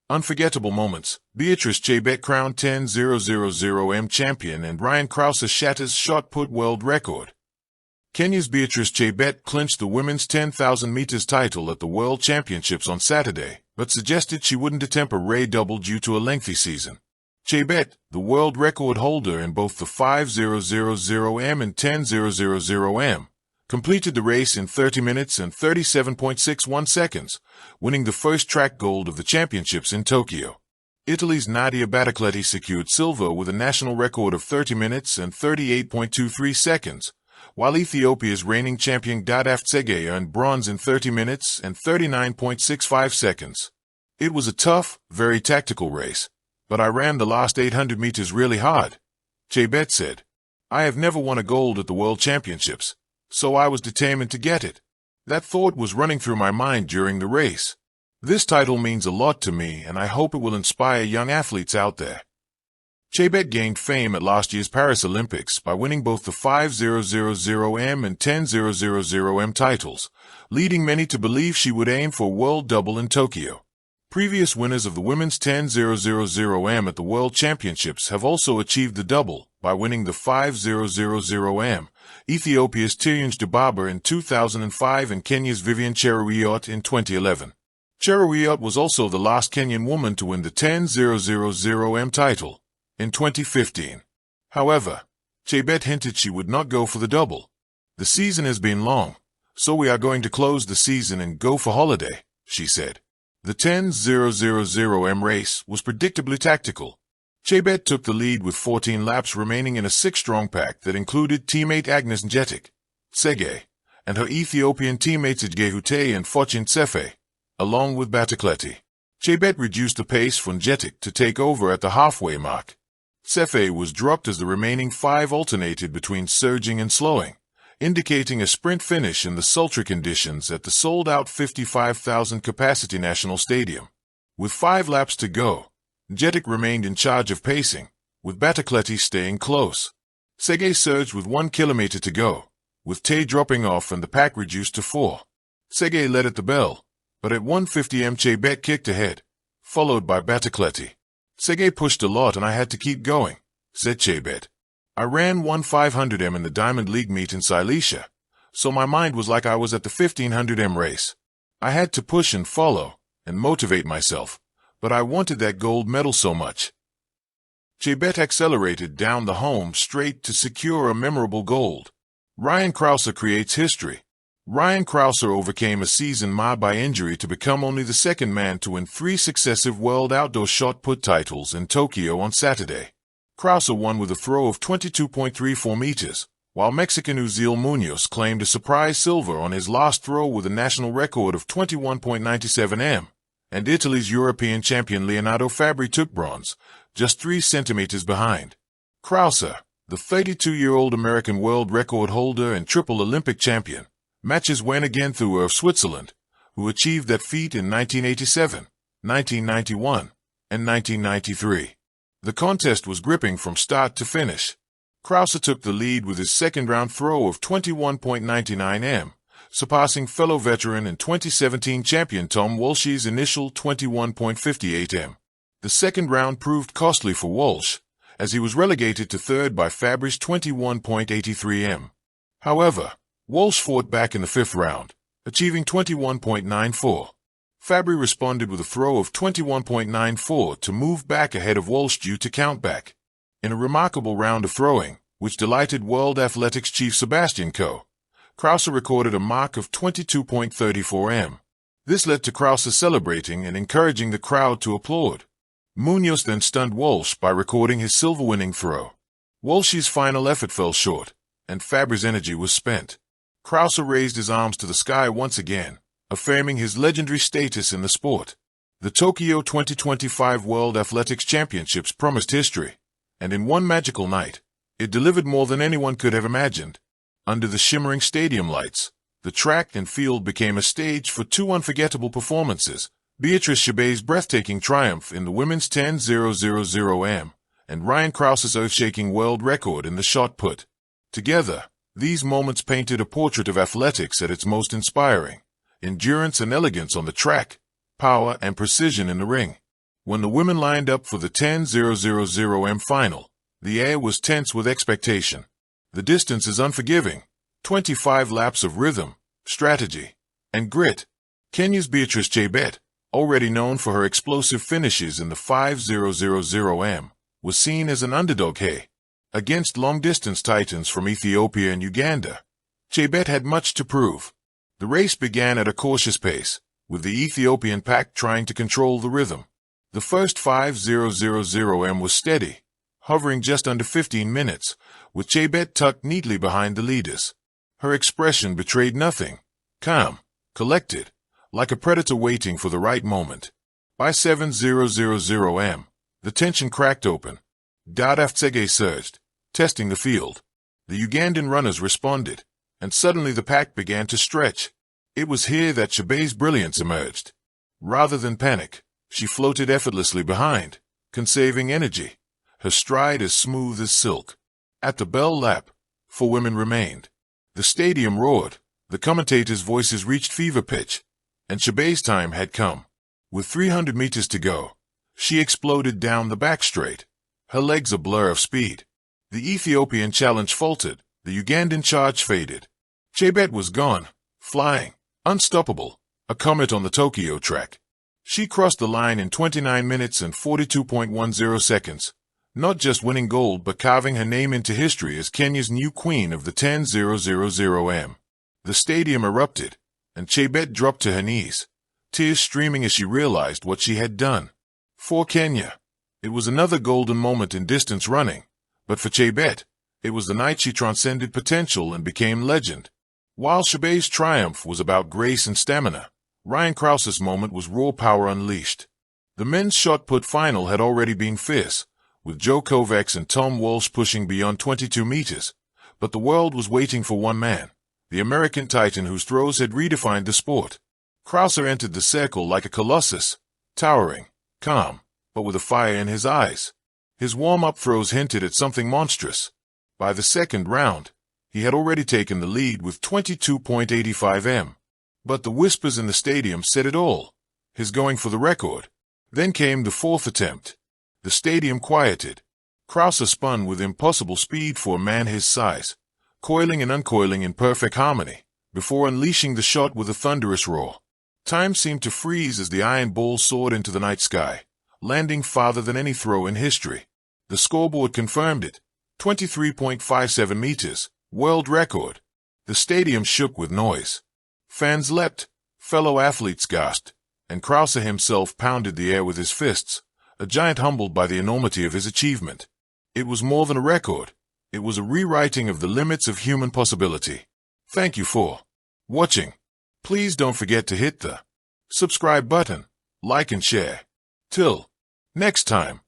Unforgettable moments. Beatrice Chebet crowned 10,000 champion and Ryan Crouser shatters shot put world record. Kenya's Beatrice Chebet clinched the women's 10,000 meters title at the World Championships on Saturday, but suggested she wouldn't attempt a Ray double due to a lengthy season. Chebet, the world record holder in both the 5,000 and 10,000, completed the race in 30 minutes and 37.61 seconds, winning the first track gold of the championships in Tokyo. Italy's Nadia Battecletti secured silver with a national record of 30 minutes and 38.23 seconds, while Ethiopia's reigning champion Beatrice Chebet earned bronze in 30 minutes and 39.65 seconds. It was a tough, very tactical race, but I ran the last 800 meters really hard, Chebet said. I have never won a gold at the World Championships, so I was determined to get it. That thought was running through my mind during the race. This title means a lot to me, and I hope it will inspire young athletes out there. Chebet gained fame at last year's Paris Olympics by winning both the 5,000 and 10,000 titles, leading many to believe she would aim for a world double in Tokyo. Previous winners of the women's 10,000 at the World Championships have also achieved the double by winning the 5,000, Ethiopia's Tirunesh Dibaba in 2005 and Kenya's Vivian Cheruiyot in 2011. Cheruiyot was also the last Kenyan woman to win the 10,000 title in 2015. However, Chebet hinted she would not go for the double. The season has been long, so we are going to close the season and go for holiday, she said. The 10,000 race was predictably tactical. Chebet took the lead with 14 laps remaining in a six-strong pack that included teammate Agnes Njetik, Sege, and her Ethiopian teammates Ejgehute and Fochin Tsefe, along with Battecletti. Chebet reduced the pace for Njetik to take over at the halfway mark. Tsefe was dropped as the remaining five alternated between surging and slowing, indicating a sprint finish in the sultry conditions at the sold-out 55,000 capacity National Stadium. With 5 laps to go, Njetik remained in charge of pacing, with Battecletti staying close. Sege surged with 1 kilometer to go, with Tay dropping off and the pack reduced to 4. Sege led at the bell, but at 1:50 Chebet kicked ahead, followed by Battecletti. Sege pushed a lot and I had to keep going, said Chebet. I ran 1/500 in the Diamond League meet in Silesia, so my mind was like I was at the 1500 race. I had to push and follow, and motivate myself, but I wanted that gold medal so much. Chebet accelerated down the home straight to secure a memorable gold. Ryan Crouser creates history. Ryan Crouser overcame a season marred by injury to become only the second man to win 3 successive World Outdoor Shot Put titles in Tokyo on Saturday. Crouser won with a throw of 22.34 meters, while Mexican Uziel Munoz claimed a surprise silver on his last throw with a national record of 21.97 and Italy's European champion Leonardo Fabri took bronze, just 3 centimeters behind. Crouser, the 32-year-old American world record holder and triple Olympic champion, matches went again through of Switzerland, who achieved that feat in 1987, 1991, and 1993. The contest was gripping from start to finish. Crouser took the lead with his second-round throw of 21.99 surpassing fellow veteran and 2017 champion Tom Walsh's initial 21.58 The second round proved costly for Walsh, as he was relegated to third by Fabri's 21.83 However, Walsh fought back in the fifth round, achieving 21.94. Fabri responded with a throw of 21.94 to move back ahead of Walsh due to countback. In a remarkable round of throwing, which delighted World Athletics chief Sebastian Coe, Crouser recorded a mark of 22.34 This led to Crouser celebrating and encouraging the crowd to applaud. Munoz then stunned Walsh by recording his silver-winning throw. Walsh's final effort fell short, and Fabri's energy was spent. Crouser raised his arms to the sky once again, affirming his legendary status in the sport. The Tokyo 2025 World Athletics Championships promised history, and in one magical night, it delivered more than anyone could have imagined. Under the shimmering stadium lights, the track and field became a stage for 2 unforgettable performances: Beatrice Chebet's breathtaking triumph in the women's 10,000 and Ryan Crouser's earth-shaking world record in the shot put. Together, these moments painted a portrait of athletics at its most inspiring: endurance and elegance on the track, power and precision in the ring. When the women lined up for the 10,000 final, the air was tense with expectation. The distance is unforgiving. 25 laps of rhythm, strategy, and grit. Kenya's Beatrice Chebet, already known for her explosive finishes in the 5,000 was seen as an underdog against long-distance titans from Ethiopia and Uganda. Chebet had much to prove. The race began at a cautious pace, with the Ethiopian pack trying to control the rhythm. The first 5,000 was steady, hovering just under 15 minutes, with Chebet tucked neatly behind the leaders. Her expression betrayed nothing. Calm, collected, like a predator waiting for the right moment. By 7,000 the tension cracked open. Dadaftsege surged, testing the field. The Ugandan runners responded, and suddenly the pack began to stretch. It was here that Chebet's brilliance emerged. Rather than panic, she floated effortlessly behind, conserving energy. Her stride as smooth as silk. At the bell lap, 4 women remained. The stadium roared, the commentators' voices reached fever pitch, and Chebet's time had come. With 300 meters to go, she exploded down the back straight, her legs a blur of speed. The Ethiopian challenge faltered, the Ugandan charge faded. Chebet was gone, flying, unstoppable, a comet on the Tokyo track. She crossed the line in 29 minutes and 42.10 seconds, not just winning gold but carving her name into history as Kenya's new queen of the 10,000. The stadium erupted, and Chebet dropped to her knees, tears streaming as she realized what she had done. For Kenya, it was another golden moment in distance running, but for Chebet, it was the night she transcended potential and became legend. While Chebet's triumph was about grace and stamina, Ryan Crouser's moment was raw power unleashed. The men's shot put final had already been fierce, with Joe Kovacs and Tom Walsh pushing beyond 22 meters, but the world was waiting for one man, the American titan whose throws had redefined the sport. Crouser entered the circle like a colossus, towering, calm, but with a fire in his eyes. His warm-up throws hinted at something monstrous. By the second round, he had already taken the lead with 22.85 But the whispers in the stadium said it all. His going for the record. Then came the fourth attempt. The stadium quieted. Crouser spun with impossible speed for a man his size, coiling and uncoiling in perfect harmony, before unleashing the shot with a thunderous roar. Time seemed to freeze as the iron ball soared into the night sky, landing farther than any throw in history. The scoreboard confirmed it. 23.57 meters, world record. The stadium shook with noise. Fans leapt, fellow athletes gasped, and Crouser himself pounded the air with his fists, a giant humbled by the enormity of his achievement. It was more than a record. It was a rewriting of the limits of human possibility. Thank you for watching. Please don't forget to hit the subscribe button, like and share. Till next time.